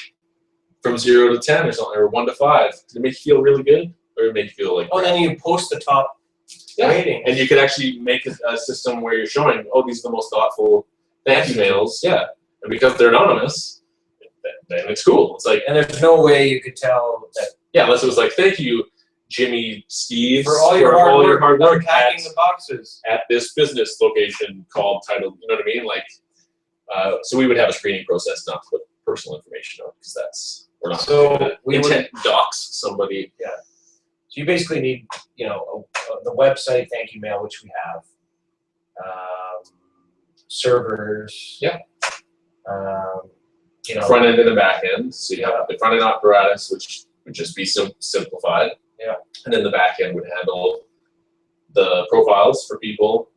From 0 to 10 or something, or 1 to 5. Did it make you feel really good? Or did it make you feel like then you post the top rating. And you could actually make a system where you're showing, oh, these are the most thoughtful thank you mails. Yeah. And because they're anonymous, then it's cool. It's like, and there's no way you could tell that. Yeah, unless it was like, thank you, Jimmy Steves, for all your hard work packing the boxes at this business location called titled, you know what I mean? Like, so we would have a screening process not to put personal information out, because we're not. So we intent docs somebody. Yeah. So you basically need, you know, the website thank you mail, which we have, servers. Yeah. You know, front end and the back end. So you have the front end apparatus, which would just be simplified. Yeah. And then the back end would handle the profiles for people,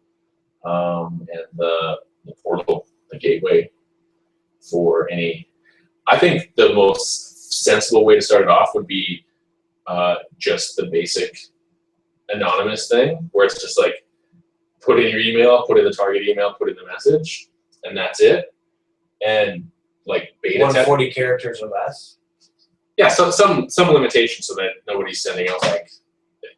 and the portal, the gateway for any. I think the most sensible way to start it off would be just the basic anonymous thing, where it's just like put in your email, put in the target email, put in the message, and that's it. And like beta 140 characters or less. Yeah, so some limitations so that nobody's sending out like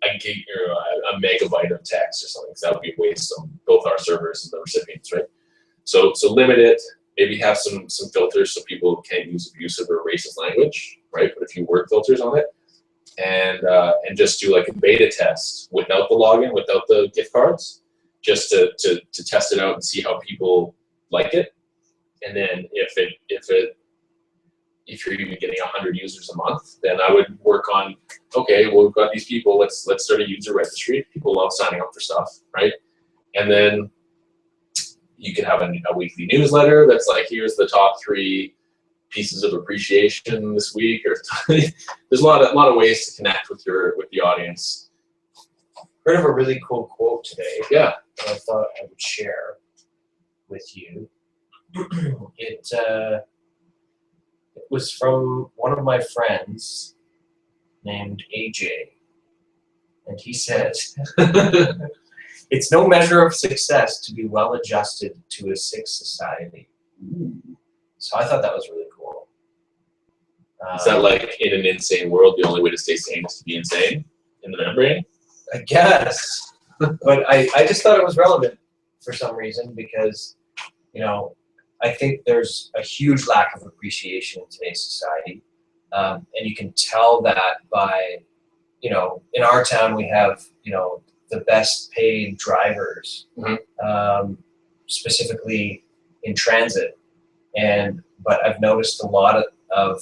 a gig or a megabyte of text or something, because that would be a waste on both our servers and the recipients, right? So limit it. Maybe have some filters so people can't use abusive or racist language, right? Put a few word filters on it, and just do like a beta test without the login, without the gift cards, just to test it out and see how people like it. And then if you're even getting 100 users a month, then I would work on, okay, well, we've got these people, let's start a user registry. People love signing up for stuff, right? And then you can have a weekly newsletter that's like, here's the top 3 pieces of appreciation this week. Or there's a lot of ways to connect with the audience. Heard of a really cool quote today. Yeah. That I thought I would share with you. It was from one of my friends named AJ, and he says, "It's no measure of success to be well adjusted to a sick society." So I thought that was really cool. Is that like in an insane world, the only way to stay sane is to be insane in the membrane? I guess. But I just thought it was relevant for some reason because, you know, I think there's a huge lack of appreciation in today's society. And you can tell that by, you know, in our town we have, you know, the best paid drivers, specifically in transit. But I've noticed a lot of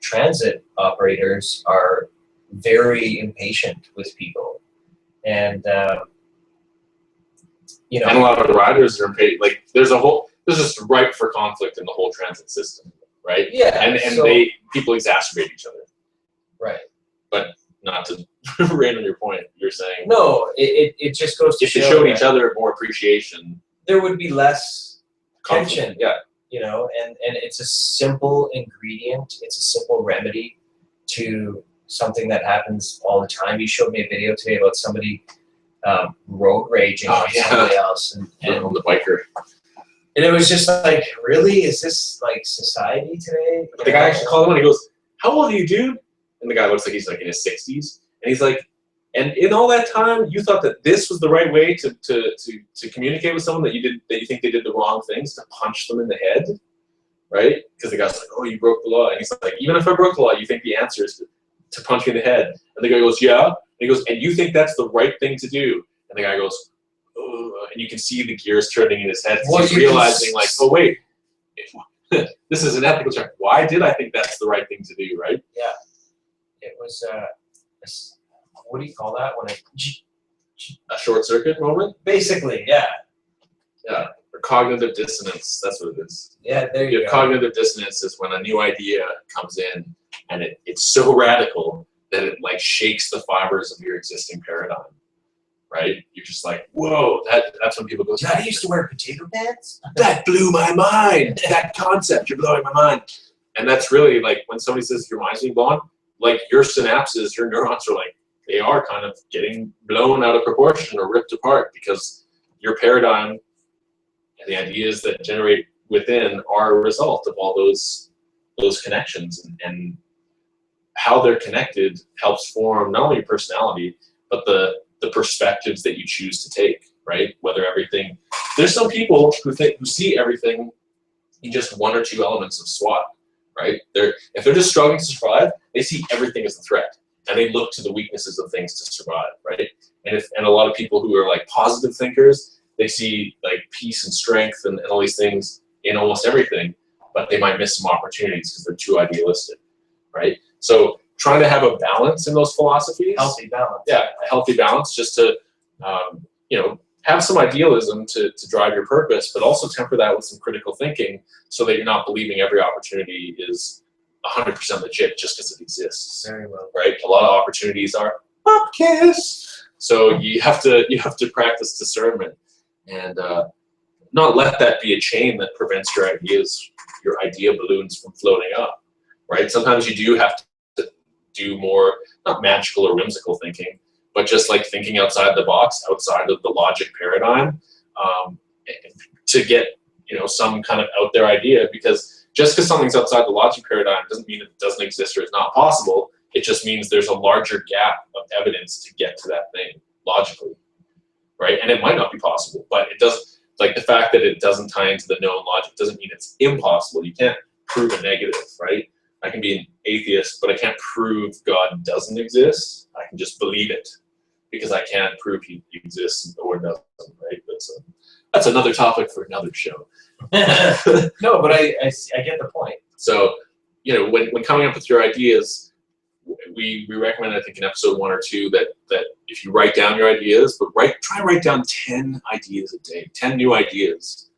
transit operators are very impatient with people. And, you know, and a lot of the riders are impatient. Like there's just ripe for conflict in the whole transit system, right? Yeah. And so, people exacerbate each other. Right. But not to rain on your point, you're saying no, it just goes to if they show showed that each other more appreciation, there would be less conflict. tension. Yeah. You know, and it's a simple ingredient. It's a simple remedy to something that happens all the time. You showed me a video today about somebody road raging on somebody else, and on the biker. And it was just like, really? Is this like society today? The guy actually called him and he goes, "How old are you, dude?" And the guy looks like he's like in his 60s, and he's like, "And in all that time, you thought that this was the right way to communicate with someone that you think they did the wrong things, to punch them in the head, right?" Because the guy's like, "Oh, you broke the law," and he's like, "Even if I broke the law, you think the answer is to punch me in the head?" And the guy goes, "Yeah," and he goes, "And you think that's the right thing to do?" And the guy goes, "Oh," and you can see the gears turning in his head. He's realizing, like, "Oh wait, this is an ethical check. Why did I think that's the right thing to do?" Right? Yeah. It was what do you call that when A short circuit moment? Basically, yeah. Yeah. Or cognitive dissonance. That's what it is. Yeah, there you go. Cognitive dissonance is when a new idea comes in and it's so radical that it like shakes the fibers of your existing paradigm. Right? You're just like, whoa, that's when people go, Did I used to wear potato pants? That blew my mind. That concept, you're blowing my mind. And that's really like when somebody says your mind's being blown, like your synapses, your neurons are like, they are kind of getting blown out of proportion or ripped apart because your paradigm and the ideas that generate within are a result of all those connections, and how they're connected helps form not only your personality, but the perspectives that you choose to take, right? Whether everything, there's some people who see everything in just one or two elements of SWOT, right? If they're just struggling to survive, they see everything as a threat, and they look to the weaknesses of things to survive, right? And a lot of people who are like positive thinkers, they see like peace and strength and all these things in almost everything, but they might miss some opportunities because they're too idealistic, right? So trying to have a balance in those philosophies. Healthy balance. Yeah, a healthy balance, just to, have some idealism to drive your purpose, but also temper that with some critical thinking so that you're not believing every opportunity is 100% legit just because it exists. Very well. Right? A lot of opportunities are upkiss. So you have to practice discernment and not let that be a chain that prevents your idea balloons from floating up. Right? Sometimes you do have to do more, not magical or whimsical thinking, but just like thinking outside the box, outside of the logic paradigm, to get some kind of out there idea. Because just because something's outside the logic paradigm doesn't mean it doesn't exist or it's not possible. It just means there's a larger gap of evidence to get to that thing logically, right? And it might not be possible, but it does. Like the fact that it doesn't tie into the known logic doesn't mean it's impossible. You can't prove a negative, right? I can be an atheist, but I can't prove God doesn't exist. I can just believe it because I can't prove he exists or doesn't, right? That's another topic for another show. No, but I get the point. So, when coming up with your ideas, we recommend, I think in episode 1 or 2, that if you write down your ideas, but try to write down 10 ideas a day, 10 new ideas.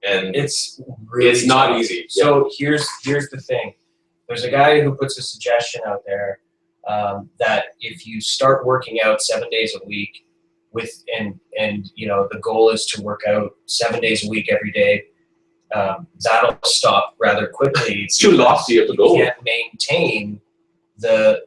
And it's really not tough. easy. So here's the thing. There's a guy who puts a suggestion out there that if you start working out 7 days a week and the goal is to work out 7 days a week every day, that'll stop rather quickly. It's too lofty of a goal. You can't maintain the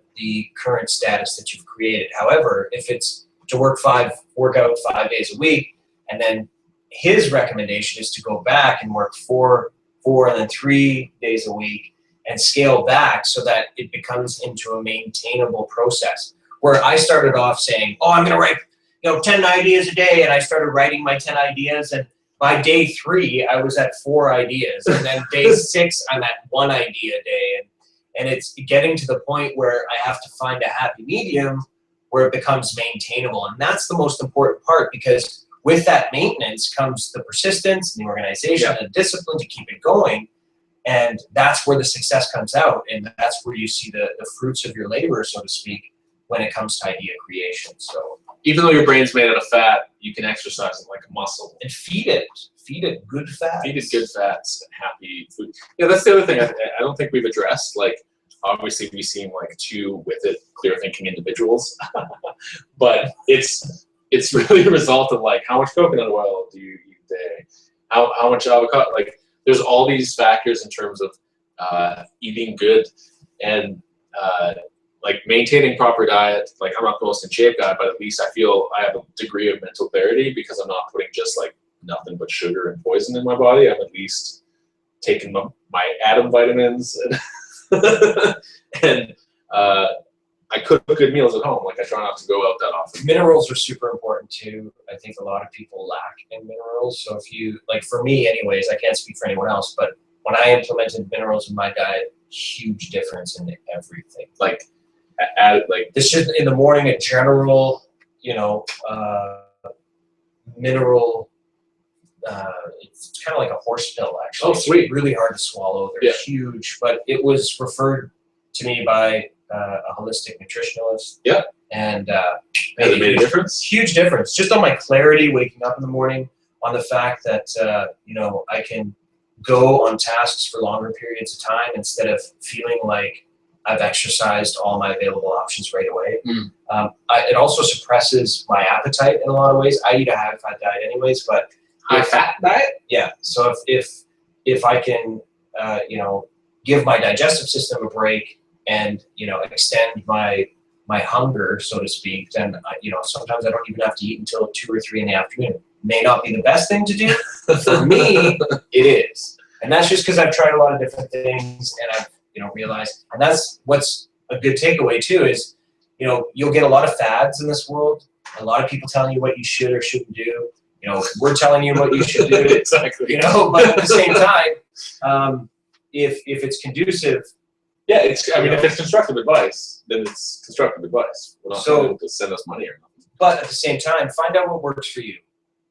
current status that you've created. However, if it's to work out 5 days a week, and then his recommendation is to go back and work four and then 3 days a week, and scale back so that it becomes into a maintainable process. Where I started off saying, "Oh, I'm going to write 10 ideas a day, and I started writing my 10 ideas, and by day 3, I was at 4 ideas, and then day 6, I'm at 1 idea a day, and it's getting to the point where I have to find a happy medium where it becomes maintainable, and that's the most important part, because with that maintenance comes the persistence and the organization and the discipline to keep it going, and that's where the success comes out, and that's where you see the fruits of your labor, so to speak, when it comes to idea creation. So even though your brain's made out of fat, you can exercise it like a muscle. And feed it good fats. Feed it good fats and happy food. Yeah, that's the other thing I don't think we've addressed. Like, obviously we seem like 2 with it, clear thinking individuals, but it's really a result of like how much coconut oil do you eat a day, how much avocado. Like, there's all these factors in terms of eating good and like maintaining proper diet. Like, I'm not the most in shape guy, but at least I feel I have a degree of mental clarity because I'm not putting just like nothing but sugar and poison in my body. I'm at least taking my Atom vitamins and I cook good meals at home. Like, I try not to go out that often. Minerals are super important too. I think a lot of people lack in minerals. So if you, like for me anyways, I can't speak for anyone else, but when I implemented minerals in my diet, huge difference in everything. Like, this should, in the morning, a general, mineral, it's kind of like a horse pill, actually. Oh, sweet. It's really hard to swallow. They're huge, but it was referred to me by a holistic nutritionalist. Yeah. And has it made a difference? Huge difference. Just on my clarity, waking up in the morning, on the fact that, I can go on tasks for longer periods of time instead of feeling like I've exercised all my available options right away. It also suppresses my appetite in a lot of ways. I eat a high-fat diet anyways, but high-fat diet? Yeah. So if I can, give my digestive system a break and, extend my hunger, so to speak, then, sometimes I don't even have to eat until 2 or 3 in the afternoon. May not be the best thing to do. For me, it is. And that's just because I've tried a lot of different things and I've, realized, and that's what's a good takeaway too is, you'll get a lot of fads in this world. A lot of people telling you what you should or shouldn't do. We're telling you what you should do. Exactly. But at the same time, if it's conducive. Yeah, if it's constructive advice, then it's constructive advice. We're not going to send us money or nothing. But at the same time, find out what works for you.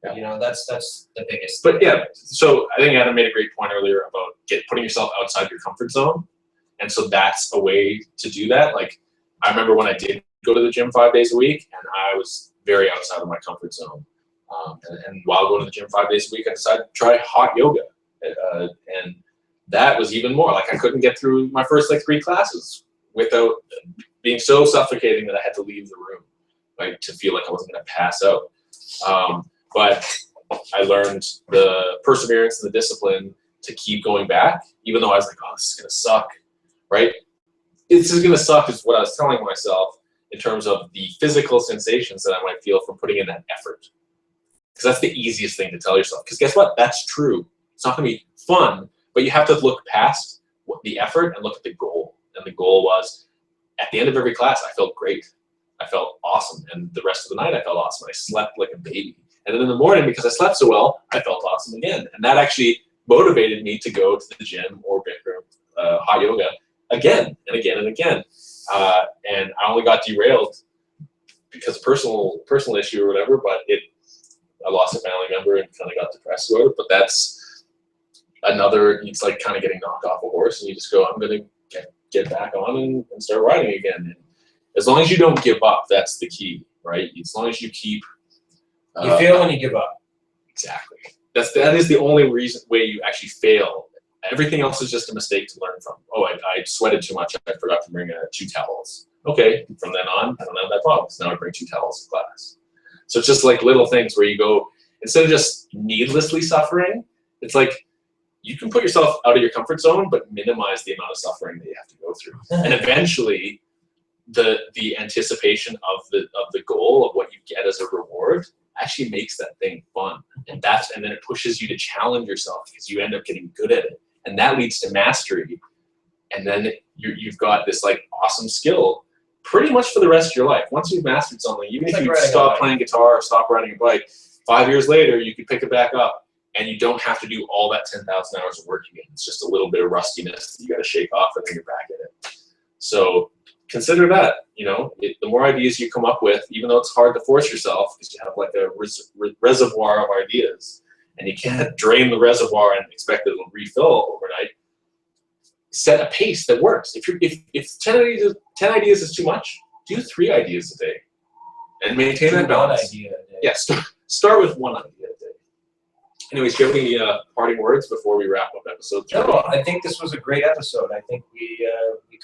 Yeah. That's the biggest. But yeah, so I think Adam made a great point earlier about putting yourself outside your comfort zone. And so that's a way to do that. Like, I remember when I did go to the gym 5 days a week, and I was very outside of my comfort zone. And while going to the gym 5 days a week, I decided to try hot yoga. And that was even more. Like, I couldn't get through my first 3 classes without being so suffocating that I had to leave the room, like, to feel like I wasn't going to pass out. But I learned the perseverance and the discipline to keep going back, even though I was like, oh, this is going to suck, right? This is going to suck is what I was telling myself in terms of the physical sensations that I might feel from putting in that effort. Because that's the easiest thing to tell yourself. Because guess what? That's true. It's not going to be fun, but you have to look past the effort and look at the goal. And the goal was, at the end of every class, I felt great. I felt awesome. And the rest of the night, I felt awesome. I slept like a baby. And then in the morning, because I slept so well, I felt awesome again. And that actually motivated me to go to the gym or Bikram, hot yoga again and again and again. And I only got derailed because of personal issue or whatever, but I lost a family member and kind of got depressed about it. But that's another, it's like kind of getting knocked off a horse and you just go, I'm going to get back on and start riding again. And as long as you don't give up, that's the key, right? As long as you keep... you fail when you give up. Exactly. That is the only way you actually fail. Everything else is just a mistake to learn from. Oh, I sweated too much. I forgot to bring 2 towels. Okay, from then on, I don't have that problem. So now I bring 2 towels to class. So it's just like little things where you go, instead of just needlessly suffering, it's like you can put yourself out of your comfort zone, but minimize the amount of suffering that you have to go through. And eventually, the anticipation of the goal of what you get as a reward actually makes that thing fun. And then it pushes you to challenge yourself because you end up getting good at it. And that leads to mastery. And then you've got this like awesome skill pretty much for the rest of your life. Once you've mastered something, even if you riding a stop bike. playing guitar or stop riding a bike, 5 years later, you could pick it back up and you don't have to do all that 10,000 hours of work again. It's just a little bit of rustiness that you got to shake off and then you're back at it. So consider that, you know, the more ideas you come up with, even though it's hard to force yourself because you have like a reservoir of ideas and you can't drain the reservoir and expect it to refill overnight, set a pace that works. If 10 ideas is too much, do 3 ideas a day and maintain that balance. 1 idea a day. Yeah, start with 1 idea a day. Anyways, do you have any parting words before we wrap up episode 3? No, I think this was a great episode. I think we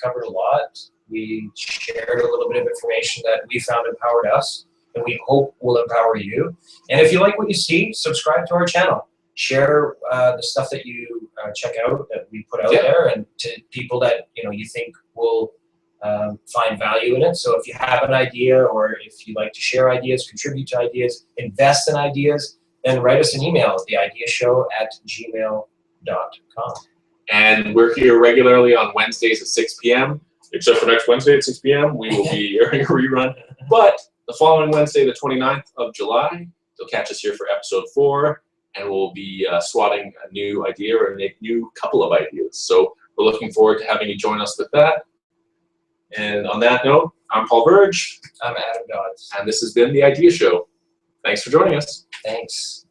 covered a lot. We shared a little bit of information that we found empowered us, and we hope will empower you. And if you like what you see, subscribe to our channel. Share the stuff that you check out that we put out there, and to people that you think will find value in it. So if you have an idea, or if you like to share ideas, contribute to ideas, invest in ideas, then write us an email at theideashow@gmail.com. And we're here regularly on Wednesdays at 6 p.m. Except for next Wednesday at 6 p.m. We will be airing a rerun. But the following Wednesday, the 29th of July, you'll catch us here for episode 4, and we'll be swatting a new idea or a new couple of ideas. So we're looking forward to having you join us with that. And on that note, I'm Paul Burge. I'm Adam Dodds. And this has been The Idea Show. Thanks for joining us. Thanks.